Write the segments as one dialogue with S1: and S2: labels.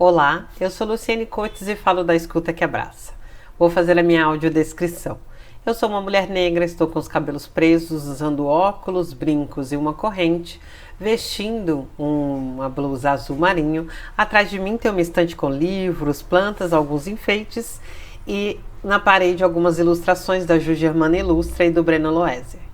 S1: Olá, eu sou Luciene Cotes e falo da Escuta que Abraça. Vou fazer a minha audiodescrição. Eu sou uma mulher negra, estou com os cabelos presos, usando óculos, brincos e uma corrente, vestindo uma blusa azul marinho. Atrás de mim tem uma estante com livros, plantas, alguns enfeites e na parede algumas ilustrações da Ju Germana Ilustra e do Breno Loeser.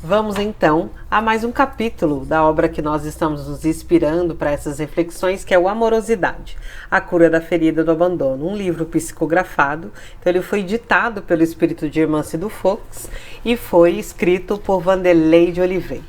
S1: Vamos então a mais um capítulo da obra que nós estamos nos inspirando para essas reflexões, que é o Amorosidade, a cura da ferida do abandono, um livro psicografado. Então ele foi ditado pelo espírito de Hermance do Fox e foi escrito por Vanderlei de Oliveira.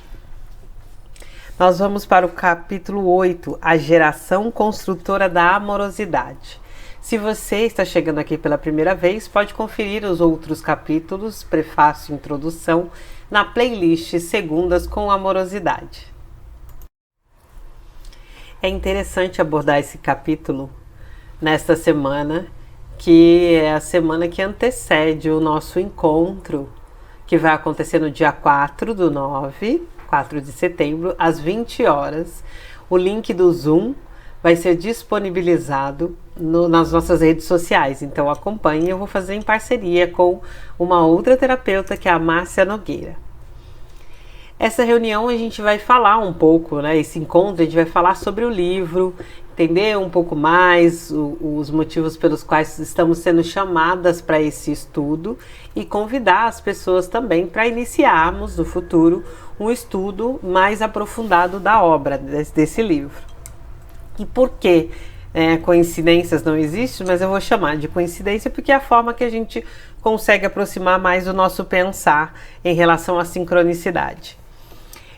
S1: Nós vamos para o capítulo 8, a geração construtora da amorosidade. Se você está chegando aqui pela primeira vez, pode conferir os outros capítulos, prefácio e introdução, na playlist Segundas com Amorosidade. É interessante abordar esse capítulo nesta semana, que é a semana que antecede o nosso encontro, que vai acontecer no dia 4 de setembro, às 20 horas. O link do Zoom vai ser disponibilizado nas nossas redes sociais, então acompanhe. Eu vou fazer em parceria com uma outra terapeuta, que é a Márcia Nogueira. Essa reunião a gente vai falar um pouco, esse encontro a gente vai falar sobre o livro, entender um pouco mais os motivos pelos quais estamos sendo chamadas para esse estudo e convidar as pessoas também para iniciarmos no futuro um estudo mais aprofundado da obra, desse livro. E por que coincidências não existem, mas eu vou chamar de coincidência porque é a forma que a gente consegue aproximar mais o nosso pensar em relação à sincronicidade.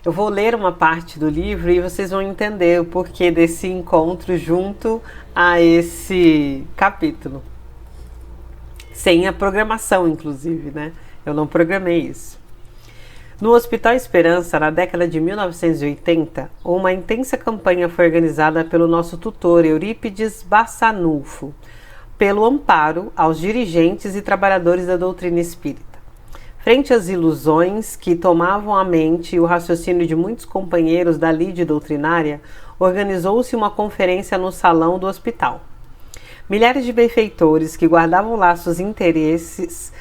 S1: Eu vou ler uma parte do livro e vocês vão entender o porquê desse encontro junto a esse capítulo. Sem a programação, inclusive, Eu não programei isso. No Hospital Esperança, na década de 1980, uma intensa campanha foi organizada pelo nosso tutor Eurípides Bassanufo, pelo amparo aos dirigentes e trabalhadores da doutrina espírita. Frente às ilusões que tomavam a mente e o raciocínio de muitos companheiros da lide doutrinária, organizou-se uma conferência no salão do hospital. Milhares de benfeitores que guardavam laços interesses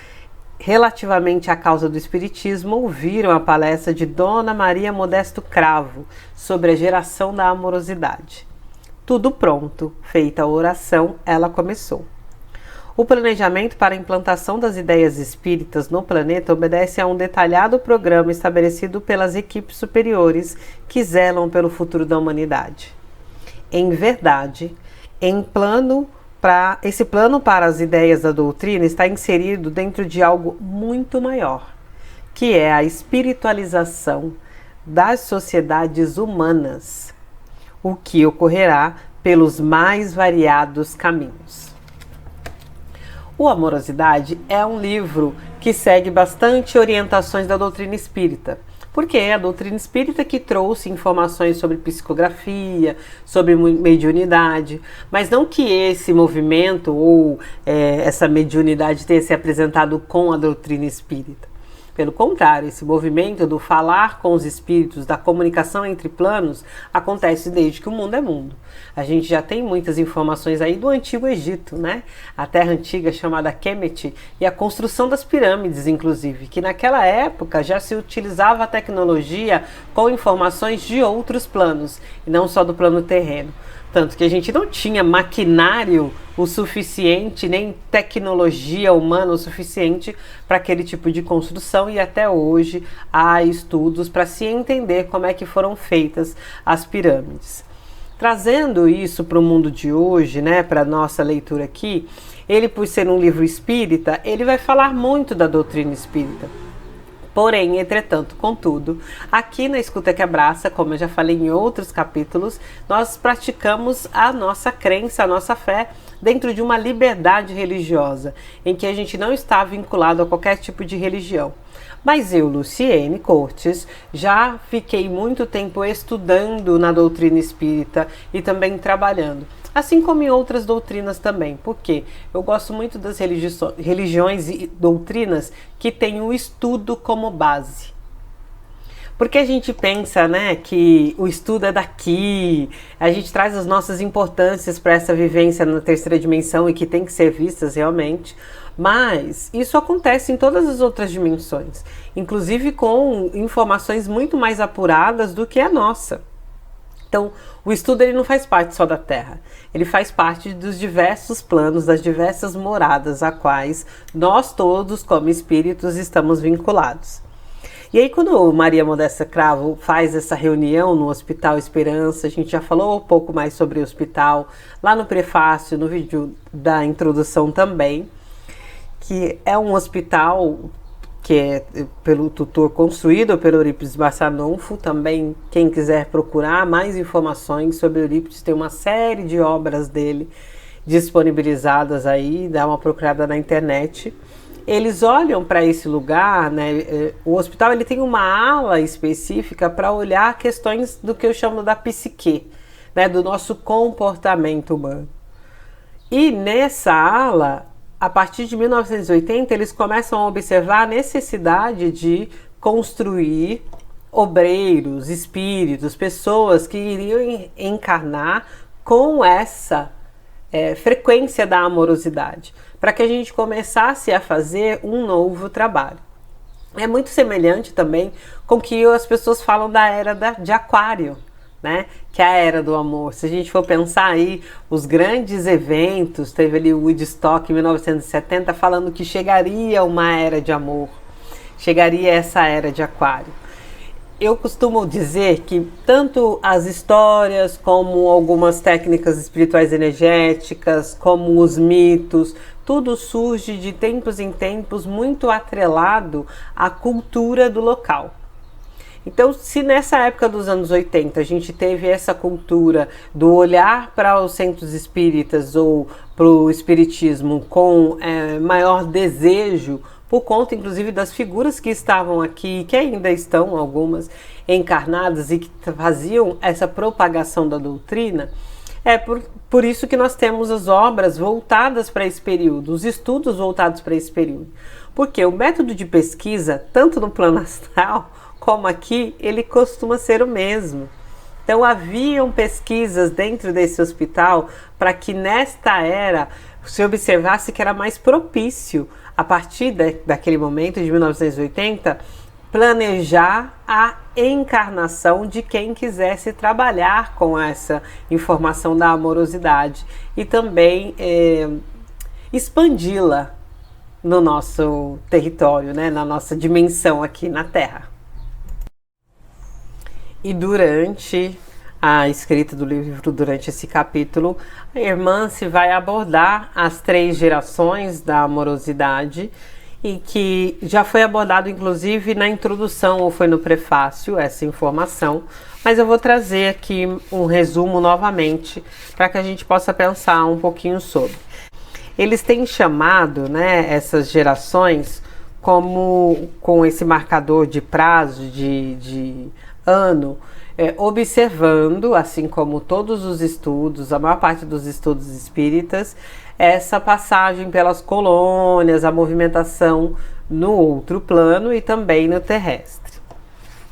S1: relativamente à causa do espiritismo ouviram a palestra de Dona Maria Modesto Cravo sobre a geração da amorosidade. Tudo pronto, feita a oração, ela começou. O planejamento para a implantação das ideias espíritas no planeta obedece a um detalhado programa estabelecido pelas equipes superiores que zelam pelo futuro da humanidade. Em verdade, esse plano para as ideias da doutrina está inserido dentro de algo muito maior, que é a espiritualização das sociedades humanas, o que ocorrerá pelos mais variados caminhos. O Amorosidade é um livro que segue bastante orientações da doutrina espírita, porque é a doutrina espírita que trouxe informações sobre psicografia, sobre mediunidade, mas não que esse movimento ou essa mediunidade tenha se apresentado com a doutrina espírita. Pelo contrário, esse movimento do falar com os espíritos, da comunicação entre planos, acontece desde que o mundo é mundo. A gente já tem muitas informações aí do Antigo Egito, A terra antiga chamada Kemet e a construção das pirâmides, inclusive, que naquela época já se utilizava a tecnologia com informações de outros planos, e não só do plano terreno. Tanto que a gente não tinha maquinário o suficiente, nem tecnologia humana o suficiente para aquele tipo de construção, e até hoje há estudos para se entender como é que foram feitas as pirâmides. Trazendo isso para o mundo de hoje, para a nossa leitura aqui, ele, por ser um livro espírita, ele vai falar muito da doutrina espírita. Porém, entretanto, contudo, aqui na Escuta que Abraça, como eu já falei em outros capítulos, nós praticamos a nossa crença, a nossa fé dentro de uma liberdade religiosa, em que a gente não está vinculado a qualquer tipo de religião. Mas eu, Luciene Cotes, já fiquei muito tempo estudando na doutrina espírita e também trabalhando, assim como em outras doutrinas também, porque eu gosto muito das religiões e doutrinas que têm o estudo como base. Porque a gente pensa, né, que o estudo é daqui, a gente traz as nossas importâncias para essa vivência na terceira dimensão e que tem que ser vistas realmente, mas isso acontece em todas as outras dimensões, inclusive com informações muito mais apuradas do que a nossa. Então, o estudo ele não faz parte só da Terra, ele faz parte dos diversos planos, das diversas moradas a quais nós todos, como espíritos, estamos vinculados. E aí, quando Maria Modesta Cravo faz essa reunião no Hospital Esperança, a gente já falou um pouco mais sobre o hospital, lá no prefácio, no vídeo da introdução também, que é um hospital que é pelo tutor construído pelo Eurípides Barçanufo. Também, quem quiser procurar mais informações sobre Eurípides, tem uma série de obras dele disponibilizadas aí, dá uma procurada na internet. Eles olham para esse lugar, né? O hospital ele tem uma ala específica para olhar questões do que eu chamo da psique, né? Do nosso comportamento humano. E nessa ala, a partir de 1980, eles começam a observar a necessidade de construir obreiros, espíritos, pessoas que iriam encarnar com essa frequência da amorosidade, para que a gente começasse a fazer um novo trabalho. É muito semelhante também com o que as pessoas falam da era de Aquário, né? Que é a era do amor. Se a gente for pensar aí, os grandes eventos, teve ali o Woodstock em 1970 falando que chegaria uma era de amor, chegaria essa era de Aquário. Eu costumo dizer que tanto as histórias, como algumas técnicas espirituais energéticas, como os mitos, tudo surge de tempos em tempos muito atrelado à cultura do local. Então, se nessa época dos anos 80 a gente teve essa cultura do olhar para os centros espíritas ou para o espiritismo com maior desejo, por conta inclusive das figuras que estavam aqui, que ainda estão algumas encarnadas e que faziam essa propagação da doutrina, por isso que nós temos as obras voltadas para esse período, os estudos voltados para esse período. Porque o método de pesquisa, tanto no plano astral como aqui, ele costuma ser o mesmo. Então haviam pesquisas dentro desse hospital para que nesta era se observasse que era mais propício, a partir daquele momento de 1980, planejar a encarnação de quem quisesse trabalhar com essa informação da amorosidade e também expandi-la no nosso território, né, na nossa dimensão aqui na Terra. E durante a escrita do livro, durante esse capítulo, a irmã se vai abordar as 3 gerações da amorosidade, e que já foi abordado inclusive na introdução ou foi no prefácio essa informação, mas eu vou trazer aqui um resumo novamente para que a gente possa pensar um pouquinho sobre. Eles têm chamado, né, essas gerações como com esse marcador de prazo de ano, observando, assim como todos os estudos, a maior parte dos estudos espíritas, essa passagem pelas colônias, a movimentação no outro plano e também no terrestre.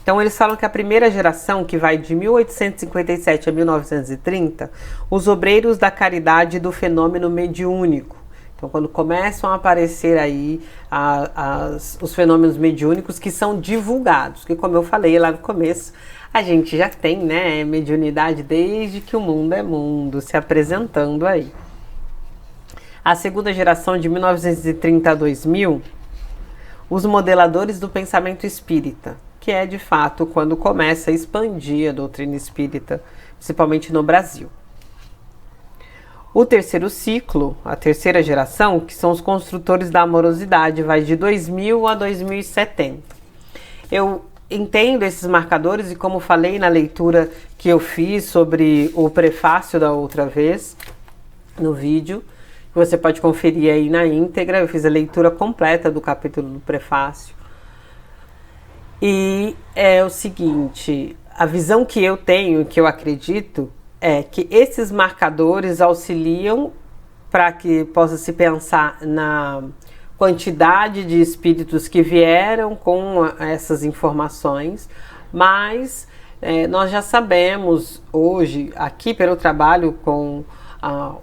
S1: Então eles falam que a primeira geração, que vai de 1857 a 1930, os obreiros da caridade e do fenômeno mediúnico. Então quando começam a aparecer aí os fenômenos mediúnicos que são divulgados, que como eu falei lá no começo, a gente já tem, né, mediunidade desde que o mundo é mundo, se apresentando aí. A segunda geração, de 1930 a 2000, os modeladores do pensamento espírita, que é de fato quando começa a expandir a doutrina espírita, principalmente no Brasil. O terceiro ciclo, a terceira geração, que são os construtores da amorosidade, vai de 2000 a 2070. Eu entendo esses marcadores e, como falei na leitura que eu fiz sobre o prefácio da outra vez, no vídeo, você pode conferir aí na íntegra, eu fiz a leitura completa do capítulo do prefácio. E é o seguinte, a visão que eu tenho, que eu acredito, é que esses marcadores auxiliam para que possa se pensar na quantidade de espíritos que vieram com essas informações, mas nós já sabemos hoje, aqui pelo trabalho com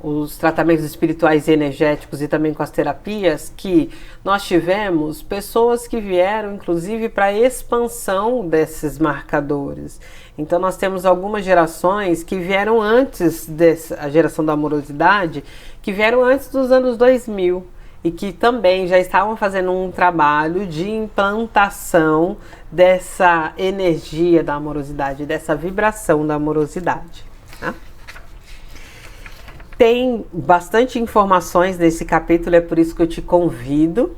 S1: os tratamentos espirituais e energéticos e também com as terapias, que nós tivemos pessoas que vieram inclusive para a expansão desses marcadores. Então nós temos algumas gerações que vieram antes a geração da amorosidade, que vieram antes dos anos 2000 e que também já estavam fazendo um trabalho de implantação dessa energia da amorosidade, dessa vibração da amorosidade, tá? Tem bastante informações nesse capítulo, é por isso que eu te convido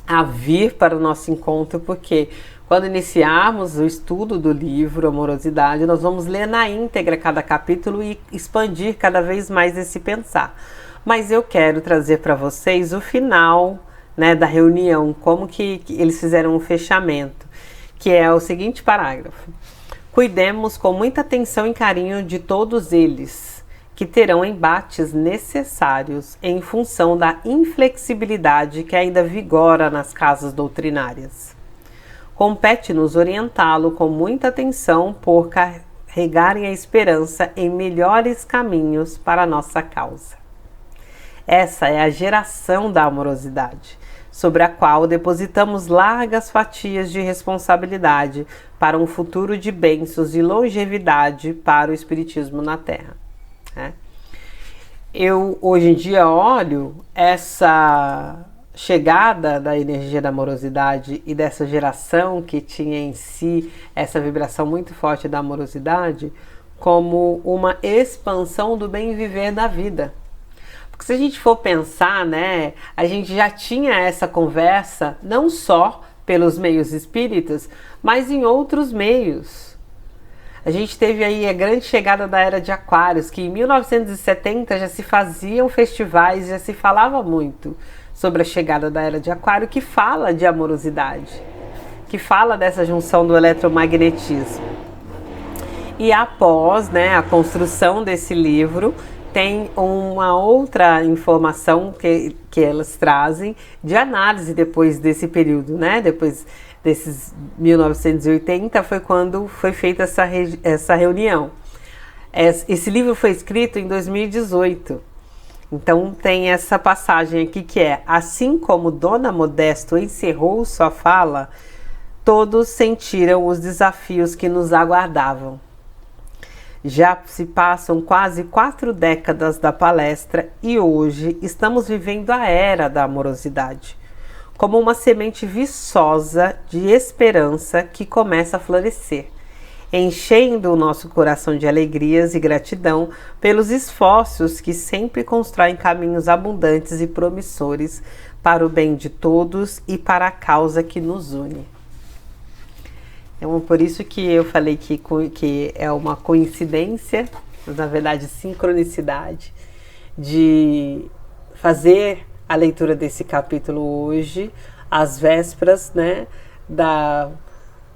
S1: a vir para o nosso encontro, porque quando iniciarmos o estudo do livro Amorosidade, nós vamos ler na íntegra cada capítulo e expandir cada vez mais esse pensar. Mas eu quero trazer para vocês o final, né, da reunião, como que eles fizeram um fechamento, que é o seguinte parágrafo: cuidemos com muita atenção e carinho de todos eles, que terão embates necessários em função da inflexibilidade que ainda vigora nas casas doutrinárias. Compete-nos orientá-lo com muita atenção por carregarem a esperança em melhores caminhos para a nossa causa. Essa é a geração da amorosidade, sobre a qual depositamos largas fatias de responsabilidade para um futuro de bênçãos e longevidade para o espiritismo na Terra. Eu hoje em dia olho essa chegada da energia da amorosidade e dessa geração que tinha em si essa vibração muito forte da amorosidade como uma expansão do bem viver da vida. Porque se a gente for pensar, né, a gente já tinha essa conversa não só pelos meios espíritas, mas em outros meios. A gente teve aí a grande chegada da Era de Aquários, que em 1970 já se faziam festivais, já se falava muito sobre a chegada da Era de Aquário, que fala de amorosidade, que fala dessa junção do eletromagnetismo. E após, né, a construção desse livro, tem uma outra informação que elas trazem de análise depois desse período, né? Depois desses 1980 foi quando foi feita essa reunião. Esse livro foi escrito em 2018. Então tem essa passagem aqui que é: assim como Dona Modesto encerrou sua fala, todos sentiram os desafios que nos aguardavam. Já se passam quase 4 décadas da palestra e hoje estamos vivendo a era da amorosidade, como uma semente viçosa de esperança que começa a florescer, enchendo o nosso coração de alegrias e gratidão pelos esforços que sempre constroem caminhos abundantes e promissores para o bem de todos e para a causa que nos une. Então, por isso que eu falei que é uma coincidência, mas na verdade sincronicidade, de fazer a leitura desse capítulo hoje, às vésperas, né, da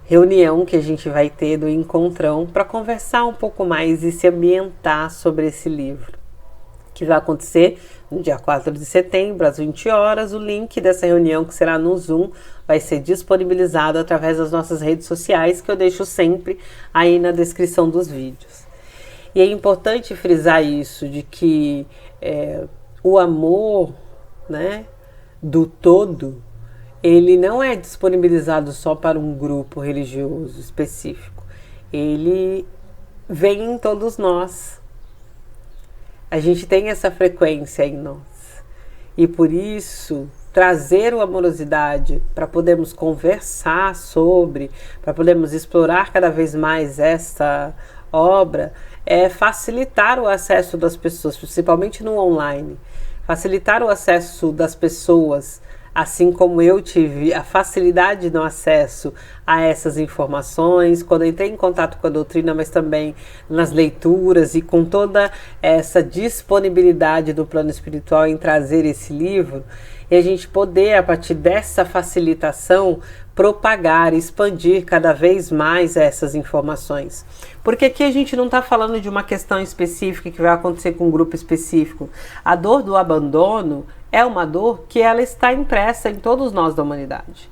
S1: reunião que a gente vai ter do encontrão, para conversar um pouco mais e se ambientar sobre esse livro, que vai acontecer no dia 4 de setembro, às 20 horas. O link dessa reunião, que será no Zoom, vai ser disponibilizado através das nossas redes sociais, que eu deixo sempre aí na descrição dos vídeos. E é importante frisar isso, de que o amor, né, do todo, ele não é disponibilizado só para um grupo religioso específico. Ele vem em todos nós. A gente tem essa frequência em nós. E por isso, trazer a amorosidade para podermos conversar sobre, para podermos explorar cada vez mais essa obra, é facilitar o acesso das pessoas, principalmente no online. Facilitar o acesso das pessoas, assim como eu tive a facilidade no acesso a essas informações, quando entrei em contato com a doutrina, mas também nas leituras e com toda essa disponibilidade do plano espiritual em trazer esse livro, e a gente poder, a partir dessa facilitação, propagar, expandir cada vez mais essas informações. Porque aqui a gente não está falando de uma questão específica que vai acontecer com um grupo específico. A dor do abandono é uma dor que ela está impressa em todos nós da humanidade.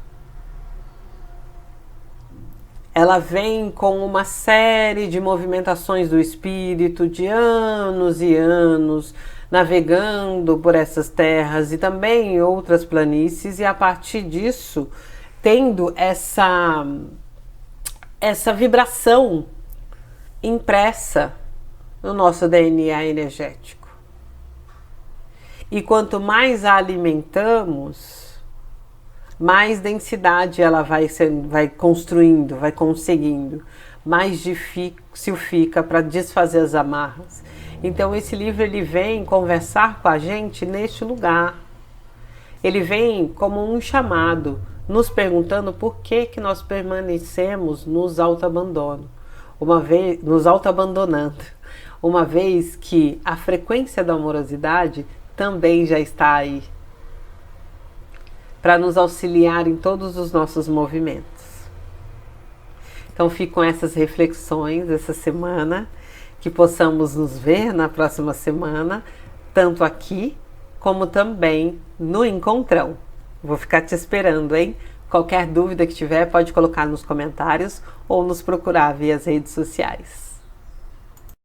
S1: ela vem com uma série de movimentações do espírito de anos e anos, navegando por essas terras e também em outras planícies, e a partir disso, tendo essa vibração impressa no nosso DNA energético. E quanto mais a alimentamos, mais densidade ela vai construindo, vai conseguindo, mais difícil fica para desfazer as amarras. Então esse livro ele vem conversar com a gente neste lugar. Ele vem como um chamado, nos perguntando por que nós permanecemos nos autoabandonando, nos autoabandonando, uma vez que a frequência da amorosidade também já está aí, para nos auxiliar em todos os nossos movimentos. Então ficam essas reflexões essa semana, que possamos nos ver na próxima semana, tanto aqui como também no encontrão. Vou ficar te esperando, hein? Qualquer dúvida que tiver, pode colocar nos comentários ou nos procurar via as redes sociais.